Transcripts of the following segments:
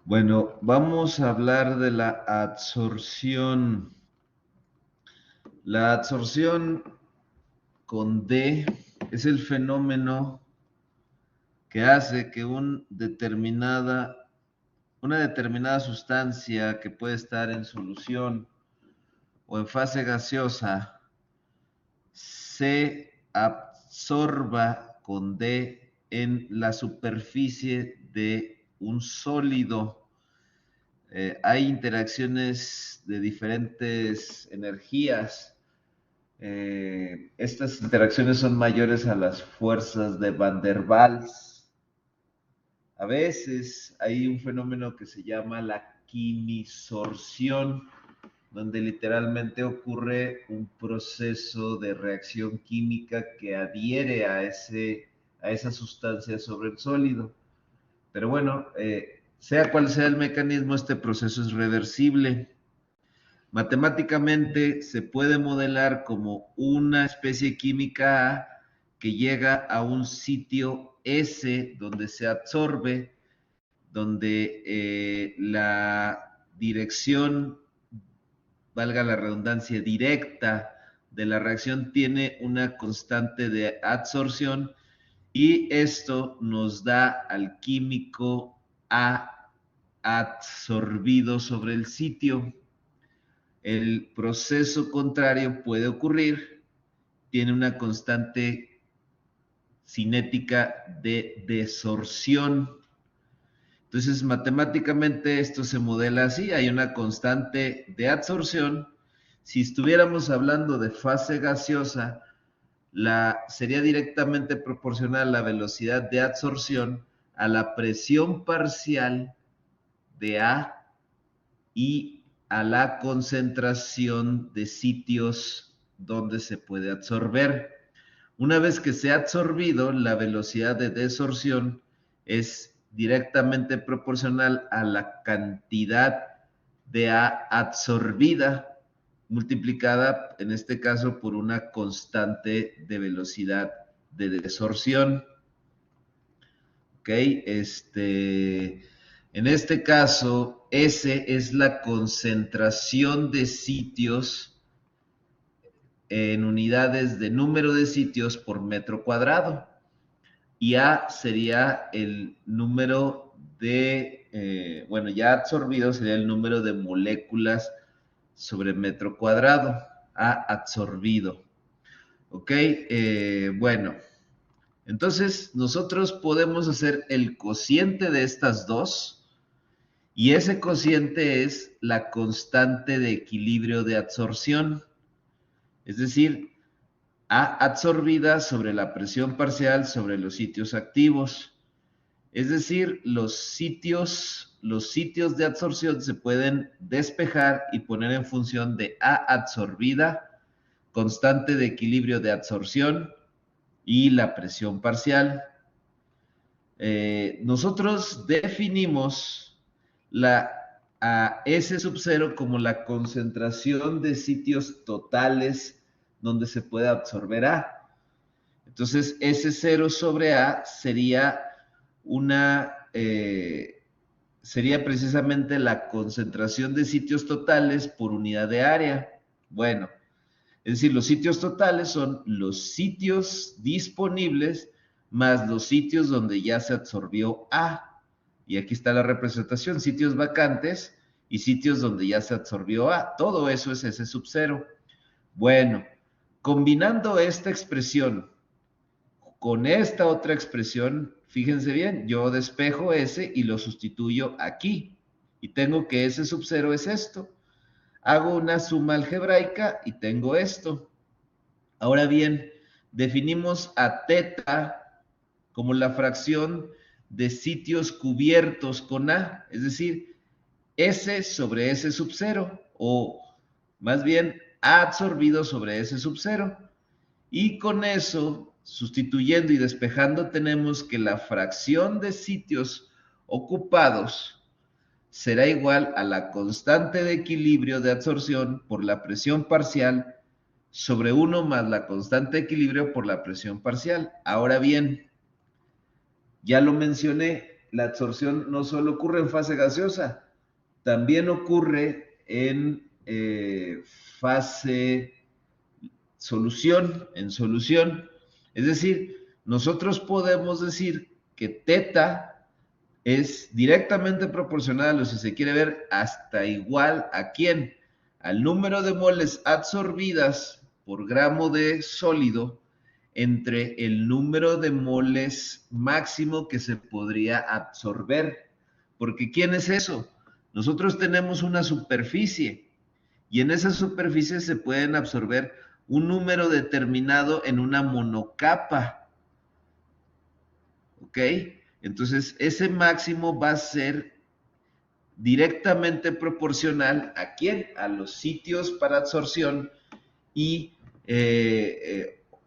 Bueno, vamos a hablar de la adsorción. La adsorción con D es el fenómeno que hace que una determinada sustancia que puede estar en solución o en fase gaseosa se absorba con D en la superficie de un sólido. Hay interacciones de diferentes energías. Estas interacciones son mayores a las fuerzas de Van der Waals. A veces hay un fenómeno que se llama la quimisorción, donde literalmente ocurre un proceso de reacción química que adhiere a esa sustancia sobre el sólido. Pero bueno, sea cual sea el mecanismo, este proceso es reversible. Matemáticamente se puede modelar como una especie química A que llega a un sitio S donde se absorbe, donde la dirección, valga la redundancia, directa de la reacción tiene una constante de adsorción y esto nos da al químico A absorbido sobre el sitio. El proceso contrario puede ocurrir, tiene una constante cinética de desorción. Entonces, matemáticamente esto se modela así, hay una constante de absorción. Si estuviéramos hablando de fase gaseosa, sería directamente proporcional la velocidad de absorción a la presión parcial de A y a la concentración de sitios donde se puede absorber. Una vez que se ha absorbido, la velocidad de desorción es directamente proporcional a la cantidad de A absorbida multiplicada, en este caso, por una constante de velocidad de desorción. ¿Ok? En este caso, S es la concentración de sitios en unidades de número de sitios por metro cuadrado. Y A sería el número bueno, ya absorbido sería el número de moléculas sobre metro cuadrado. A absorbido. ¿Ok? Bueno, entonces nosotros podemos hacer el cociente de estas dos y ese cociente es la constante de equilibrio de absorción, es decir, A absorbida sobre la presión parcial sobre los sitios activos. Es decir, los sitios de absorción se pueden despejar y poner en función de A absorbida, constante de equilibrio de absorción y la presión parcial. Nosotros definimos a S sub 0 como la concentración de sitios totales donde se puede absorber A. Entonces, S0 sobre A sería precisamente la concentración de sitios totales por unidad de área. Bueno, es decir, los sitios totales son los sitios disponibles más los sitios donde ya se absorbió A. Y aquí está la representación, sitios vacantes y sitios donde ya se absorbió A. Todo eso es S sub 0. Bueno, combinando esta expresión con esta otra expresión, fíjense bien, yo despejo S y lo sustituyo aquí. Y tengo que S sub 0 es esto. Hago una suma algebraica y tengo esto. Ahora bien, definimos a teta como la fracción de sitios cubiertos con A, es decir, S sobre S sub 0, o más bien A absorbido sobre S sub 0. Y con eso, sustituyendo y despejando, tenemos que la fracción de sitios ocupados será igual a la constante de equilibrio de absorción por la presión parcial sobre 1 más la constante de equilibrio por la presión parcial. Ahora bien, ya lo mencioné, la absorción no solo ocurre en fase gaseosa, también ocurre en fase solución, en solución. Es decir, nosotros podemos decir que teta es directamente proporcional, o si se quiere ver, hasta igual a quién, al número de moles absorbidas por gramo de sólido entre el número de moles máximo que se podría absorber. Porque ¿quién es eso? Nosotros tenemos una superficie y en esa superficie se pueden absorber un número determinado en una monocapa. ¿Ok? Entonces, ese máximo va a ser directamente proporcional ¿a quién? A los sitios para absorción y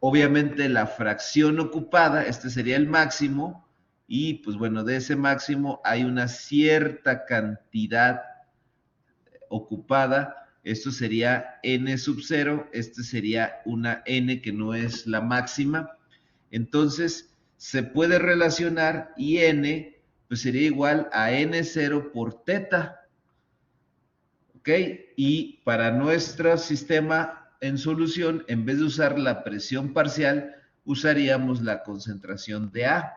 obviamente la fracción ocupada, este sería el máximo, y pues bueno, de ese máximo hay una cierta cantidad ocupada, esto sería n sub 0, este sería una n que no es la máxima, entonces se puede relacionar y n pues sería igual a n0 por teta, ¿ok? Y para nuestro sistema en solución, en vez de usar la presión parcial, usaríamos la concentración de A.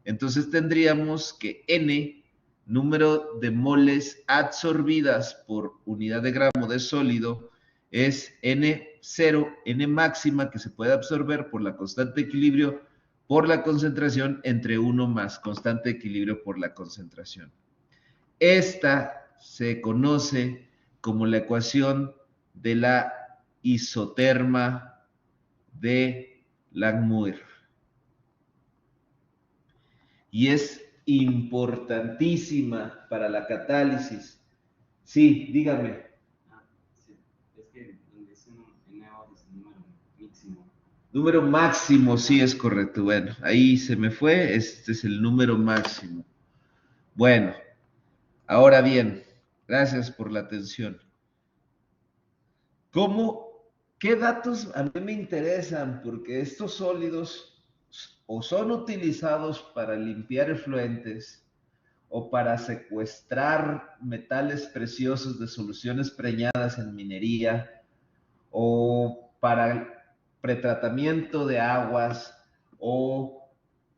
Entonces tendríamos que N, número de moles absorbidas por unidad de gramo de sólido, es N0, N máxima que se puede absorber por la constante de equilibrio por la concentración entre 1 más constante de equilibrio por la concentración. Esta se conoce como la ecuación de la isoterma de Langmuir. Y es importantísima para la catálisis. Sí, dígame. Sí. Es que donde es un NO es el número máximo. Número máximo, sí, es correcto. Bueno, ahí se me fue. Este es el número máximo. Bueno, ahora bien, gracias por la atención. ¿Qué datos a mí me interesan? Porque estos sólidos o son utilizados para limpiar efluentes o para secuestrar metales preciosos de soluciones preñadas en minería o para pretratamiento de aguas o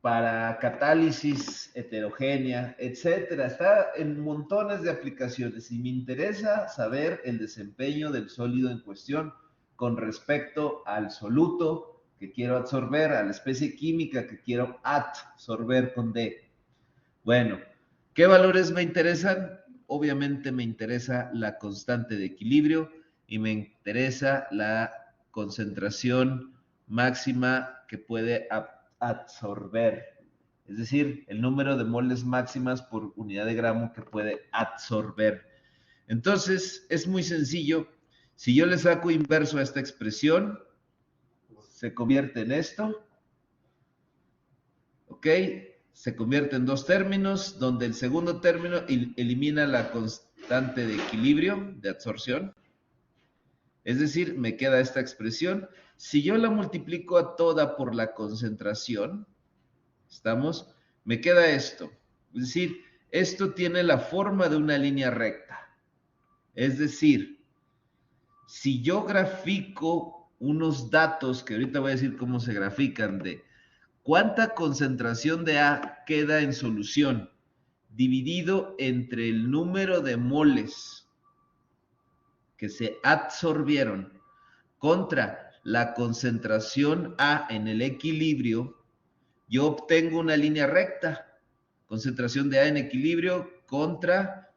para catálisis heterogénea, etcétera. Está en montones de aplicaciones y me interesa saber el desempeño del sólido en cuestión con respecto al soluto que quiero absorber, a la especie química que quiero absorber con D. Bueno, ¿qué valores me interesan? Obviamente me interesa la constante de equilibrio y me interesa la concentración máxima que puede absorber, es decir, el número de moles máximas por unidad de gramo que puede absorber. Entonces, es muy sencillo. Si yo le saco inverso a esta expresión, se convierte en esto, ¿ok? Se convierte en dos términos, donde el segundo término elimina la constante de equilibrio, de absorción. Es decir, me queda esta expresión. Si yo la multiplico a toda por la concentración, ¿estamos? Me queda esto. Es decir, esto tiene la forma de una línea recta. Es decir, si yo grafico unos datos, que ahorita voy a decir cómo se grafican, de ¿cuánta concentración de A queda en solución? Dividido entre el número de moles que se absorbieron contra la concentración A en el equilibrio, yo obtengo una línea recta. Concentración de A en equilibrio contra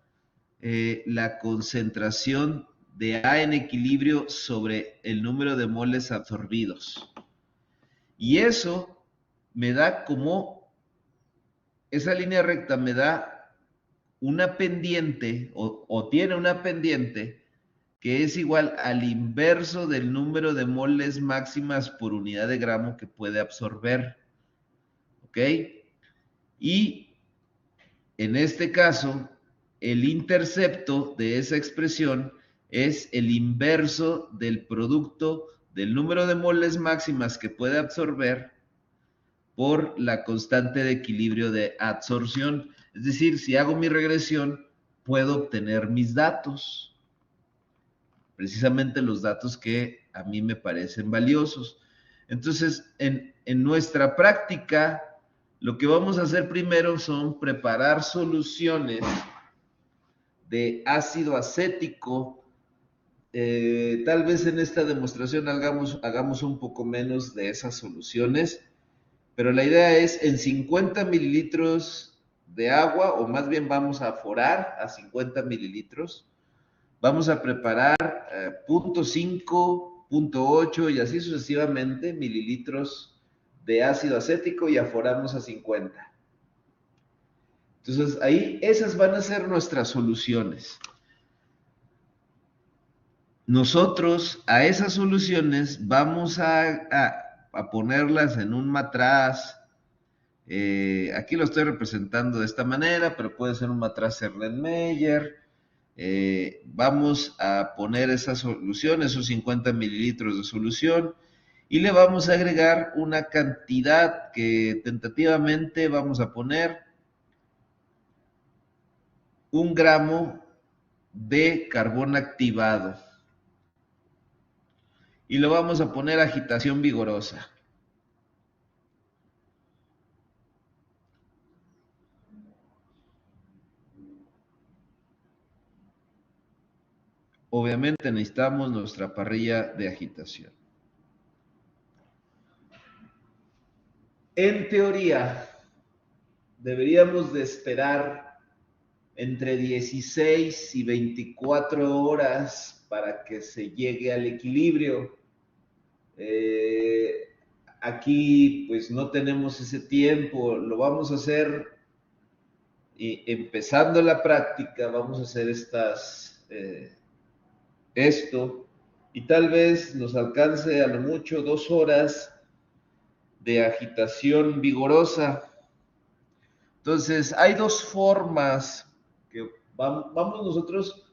la concentración de A en equilibrio sobre el número de moles absorbidos. Y eso me da como, esa línea recta me da una pendiente o tiene una pendiente que es igual al inverso del número de moles máximas por unidad de gramo que puede absorber. ¿Ok? Y en este caso, el intercepto de esa expresión es el inverso del producto del número de moles máximas que puede absorber por la constante de equilibrio de adsorción. Es decir, si hago mi regresión, puedo obtener mis datos, precisamente los datos que a mí me parecen valiosos. Entonces, en nuestra práctica, lo que vamos a hacer primero son preparar soluciones de ácido acético. Tal vez en esta demostración hagamos un poco menos de esas soluciones, pero la idea es en 50 mililitros de agua, o más bien vamos a aforar a 50 mililitros, vamos a preparar 0.5, 0.8 y así sucesivamente mililitros de ácido acético y aforamos a 50. Entonces ahí esas van a ser nuestras soluciones. Nosotros a esas soluciones vamos a ponerlas en un matraz. Aquí lo estoy representando de esta manera, pero puede ser un matraz Erlenmeyer. Vamos a poner esa solución, esos 50 mililitros de solución, y le vamos a agregar una cantidad que tentativamente vamos a poner 1 gramo de carbón activado. Y lo vamos a poner a agitación vigorosa. Obviamente necesitamos nuestra parrilla de agitación. En teoría, deberíamos de esperar entre 16 y 24 horas para que se llegue al equilibrio. Aquí pues no tenemos ese tiempo, lo vamos a hacer y empezando la práctica, vamos a hacer esto, y tal vez nos alcance a lo mucho 2 horas de agitación vigorosa. Entonces, hay dos formas que vamos nosotros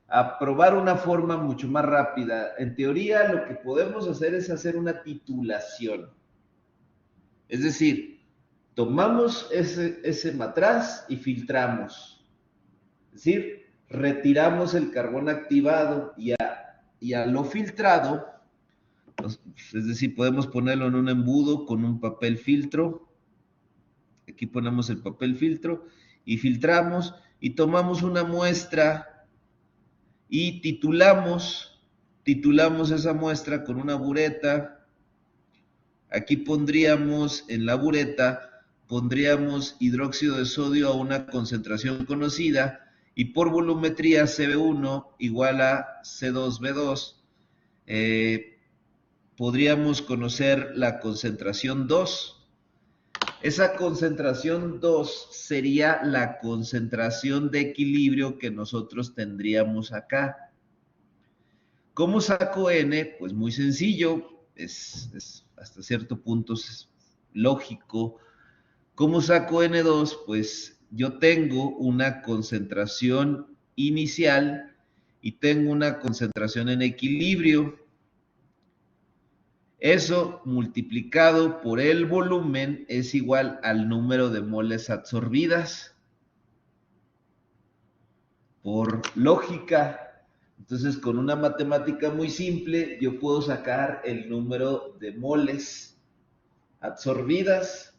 a probar una forma mucho más rápida. En teoría, lo que podemos hacer es hacer una titulación. Es decir, tomamos ese matraz y filtramos. Es decir, retiramos el carbón activado y a lo filtrado, es decir, podemos ponerlo en un embudo con un papel filtro. Aquí ponemos el papel filtro y filtramos y tomamos una muestra y titulamos esa muestra con una bureta. Aquí pondríamos en la bureta, pondríamos hidróxido de sodio a una concentración conocida y por volumetría CB1 igual a C2B2. Podríamos conocer la concentración 2. Esa concentración 2 sería la concentración de equilibrio que nosotros tendríamos acá. ¿Cómo saco N? Pues muy sencillo, es hasta cierto punto es lógico. ¿Cómo saco N2? Pues yo tengo una concentración inicial y tengo una concentración en equilibrio. Eso multiplicado por el volumen es igual al número de moles absorbidas. Por lógica, entonces con una matemática muy simple, yo puedo sacar el número de moles absorbidas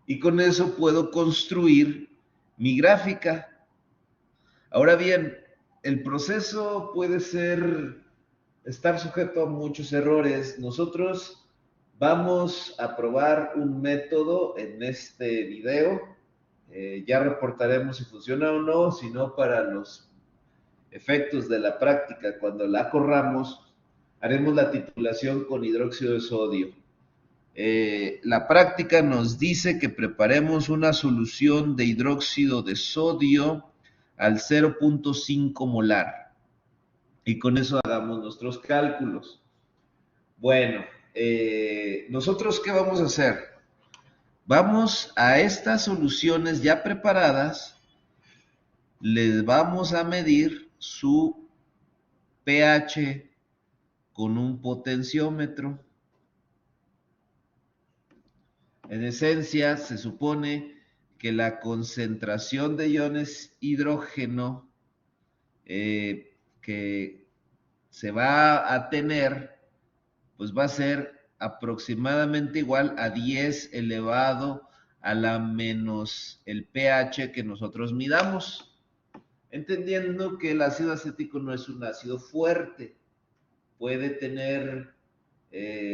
y con eso puedo construir mi gráfica. Ahora bien, el proceso puede estar sujeto a muchos errores. Nosotros vamos a probar un método en este video. Ya reportaremos si funciona o no, si no, para los efectos de la práctica, cuando la corramos, haremos la titulación con hidróxido de sodio. La práctica nos dice que preparemos una solución de hidróxido de sodio al 0.5 molar. Y con eso hagamos nuestros cálculos. Bueno, ¿nosotros qué vamos a hacer? Vamos a estas soluciones ya preparadas, les vamos a medir su pH con un potenciómetro. En esencia, se supone que la concentración de iones hidrógeno que se va a tener, pues va a ser aproximadamente igual a 10 elevado a la menos el pH que nosotros midamos, entendiendo que el ácido acético no es un ácido fuerte, puede tener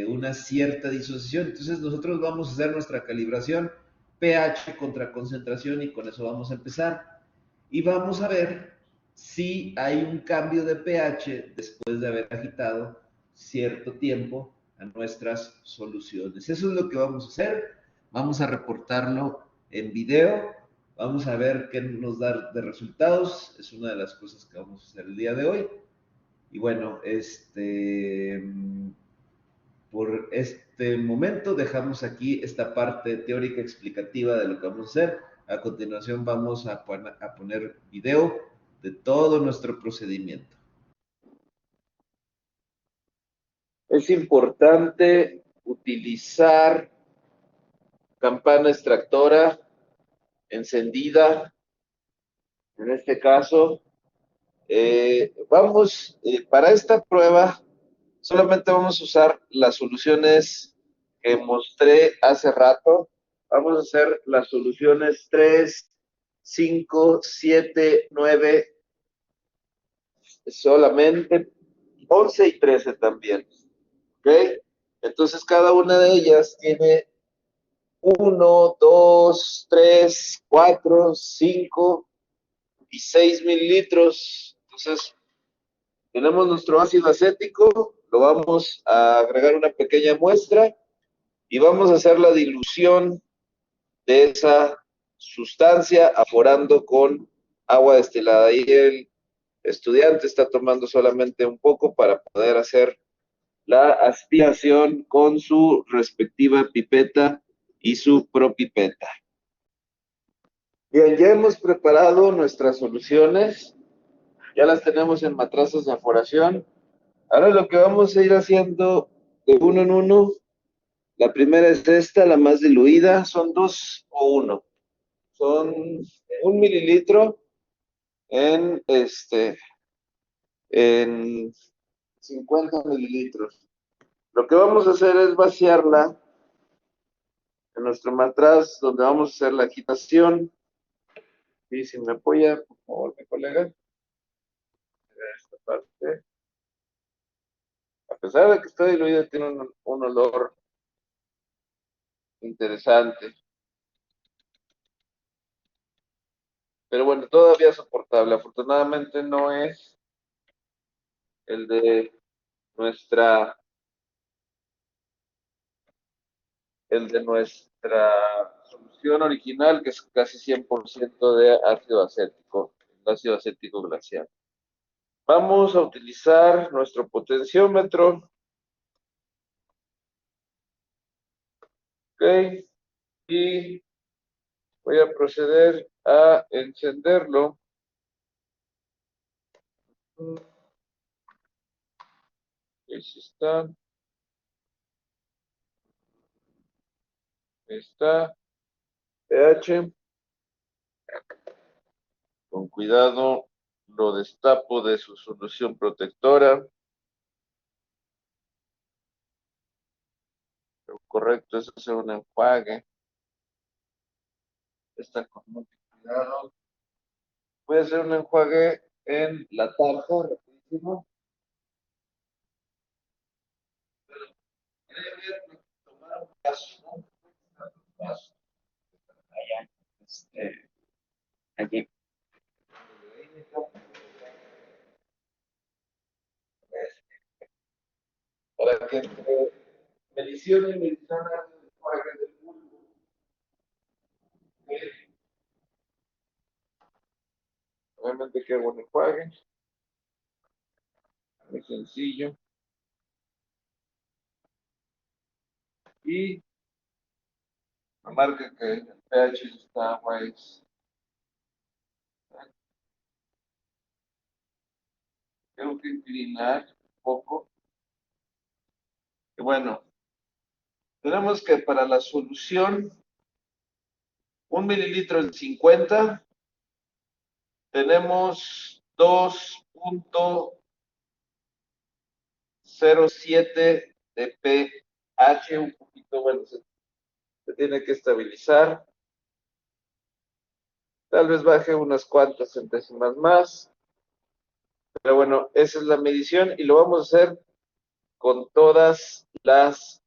una cierta disociación. Entonces nosotros vamos a hacer nuestra calibración pH contra concentración y con eso vamos a empezar. Y vamos a ver si hay un cambio de pH después de haber agitado cierto tiempo a nuestras soluciones. Eso es lo que vamos a hacer. Vamos a reportarlo en video. Vamos a ver qué nos da de resultados. Es una de las cosas que vamos a hacer el día de hoy. Y bueno, por este momento dejamos aquí esta parte teórica explicativa de lo que vamos a hacer. A continuación vamos a poner video de todo nuestro procedimiento. Es importante utilizar campana extractora encendida. En este caso, para esta prueba solamente vamos a usar las soluciones que mostré hace rato. Vamos a hacer las soluciones 3, 5, 7, 9, solamente 11 y 13 también. ¿Ok? Entonces cada una de ellas tiene 1, 2, 3, 4, 5 y 6 mililitros. Entonces tenemos nuestro ácido acético, lo vamos a agregar una pequeña muestra y vamos a hacer la dilución de esa sustancia aforando con agua destilada. Y el estudiante está tomando solamente un poco para poder hacer la aspiración con su respectiva pipeta y su propipeta. Bien, ya hemos preparado nuestras soluciones, ya las tenemos en matrazas de aforación. Ahora lo que vamos a ir haciendo de uno en uno. La primera es esta, la más diluida, son 2 o 1. Son 1 mililitro en 50 mililitros. Lo que vamos a hacer es vaciarla en nuestro matraz donde vamos a hacer la agitación. Y si me apoya, por favor, mi colega. Esta parte. A pesar de que está diluida, tiene un olor interesante. Pero bueno, todavía soportable. Afortunadamente no es el de nuestra solución original, que es casi 100% de ácido acético, el ácido acético glacial. Vamos a utilizar nuestro potenciómetro. Ok. Y voy a proceder a encenderlo. Ahí está. Está. pH. Con cuidado lo destapo de su solución protectora. Lo correcto es hacer un enjuague. Está con mucho cuidado. Voy a hacer un enjuague en la tarja, rapidísimo. Tomar un vaso, ¿no? Un vaso. Allá, aquí. Para que medición y medición del enjuague del bulbo. Obviamente que hago un enjuague. Muy sencillo. Y la marca que el pH de esta agua es. Tengo que inclinar un poco. Y bueno, Tenemos que para la solución, 1 mililitro en 50, tenemos 2.07 de pH, un poquito, bueno, se tiene que estabilizar. Tal vez baje unas cuantas centésimas más. Pero bueno, esa es la medición y lo vamos a hacer con todas las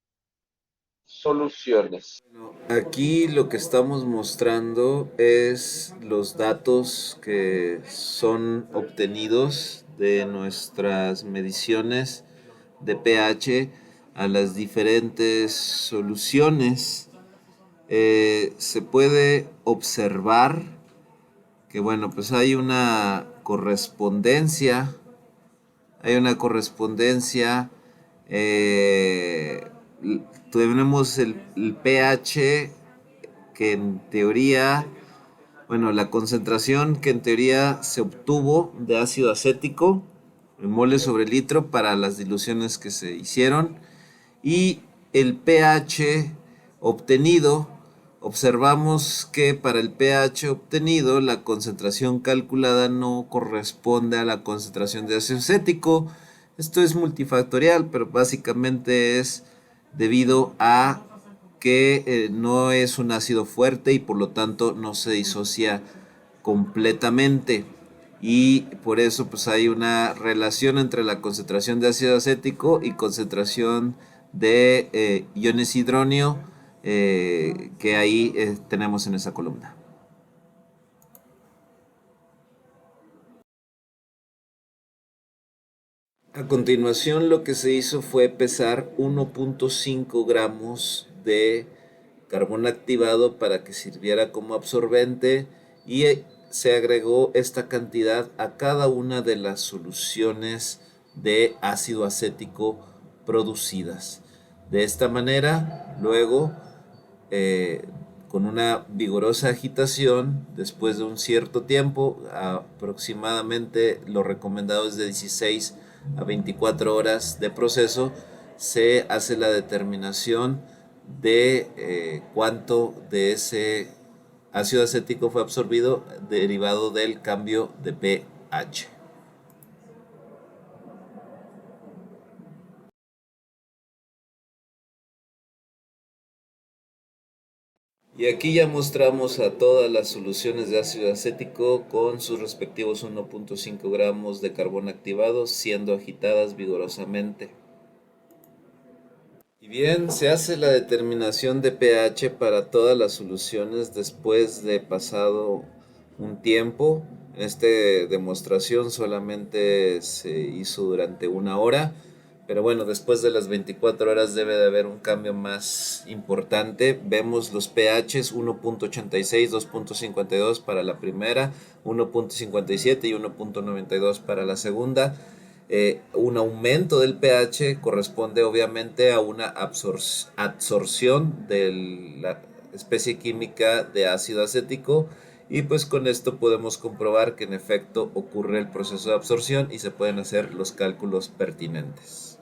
soluciones. Bueno, aquí lo que estamos mostrando es los datos que son obtenidos de nuestras mediciones de pH a las diferentes soluciones. Se puede observar que bueno, pues hay una correspondencia, eh, tenemos el pH que en teoría, bueno, la concentración que en teoría se obtuvo de ácido acético en moles sobre litro para las diluciones que se hicieron y el pH obtenido. Observamos que para el pH obtenido la concentración calculada no corresponde a la concentración de ácido acético. Esto es multifactorial, pero básicamente es debido a que no es un ácido fuerte y por lo tanto no se disocia completamente. Y por eso pues hay una relación entre la concentración de ácido acético y concentración de iones hidronio que ahí tenemos en esa columna. A continuación lo que se hizo fue pesar 1.5 gramos de carbón activado para que sirviera como absorbente y se agregó esta cantidad a cada una de las soluciones de ácido acético producidas. De esta manera, luego, con una vigorosa agitación, después de un cierto tiempo, aproximadamente lo recomendado es de 16 a 24 horas de proceso, se hace la determinación de cuánto de ese ácido acético fue absorbido derivado del cambio de pH. Y aquí ya mostramos a todas las soluciones de ácido acético con sus respectivos 1.5 gramos de carbón activado siendo agitadas vigorosamente. Y bien, se hace la determinación de pH para todas las soluciones después de pasado un tiempo. Esta demostración solamente se hizo durante 1 hora, pero bueno, después de las 24 horas debe de haber un cambio más importante. Vemos los pHs 1.86, 2.52 para la primera, 1.57 y 1.92 para la segunda. Un aumento del pH corresponde obviamente a una absorción de la especie química de ácido acético y pues con esto podemos comprobar que en efecto ocurre el proceso de absorción y se pueden hacer los cálculos pertinentes.